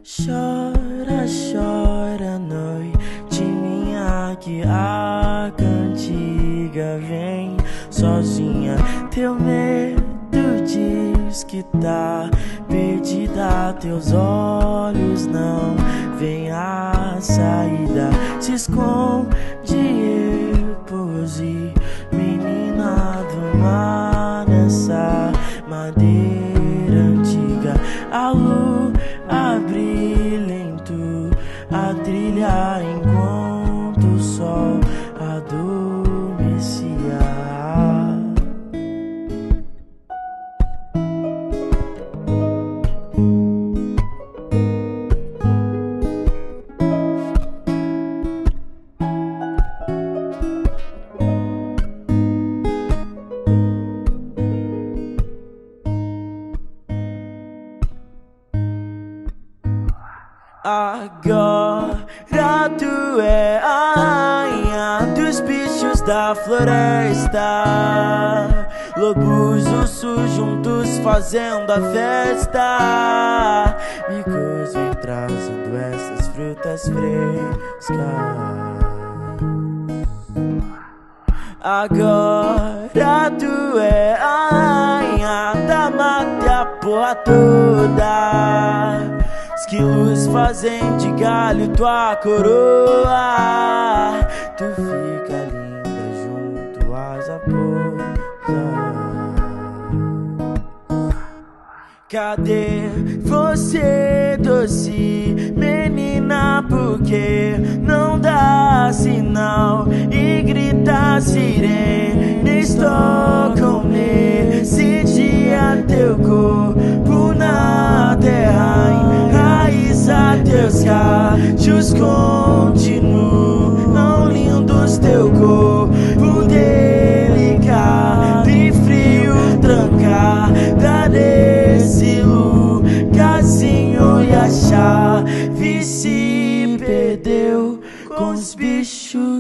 Chora, chora, noite minha, que a cantiga vem sozinha. Teu medo diz que tá perdida, teus olhos não veem a saída. Se esconde, repose, menina do mar, nessa madeira antiga. A lua brilhento a trilha enquanto o sol adormecia. Agora tu é a rainha dos bichos da floresta. Lobos, ursos juntos fazendo a festa. Bichos vem trazendo essas frutas frescas. Agora tu é a rainha da mata e a porra toda. Esquilos fazem de galho tua coroa. Tu fica linda junto às raposas. Cadê você, doce menina? Porque não dá sinal e grita sirenes tocam nesse dia. Teu corpo na terra enraiza, teus cachos continuam lindos. Teu corpo delicado e frio, trancada nesse lugarzinho, e a chave se perdeu com os bichos.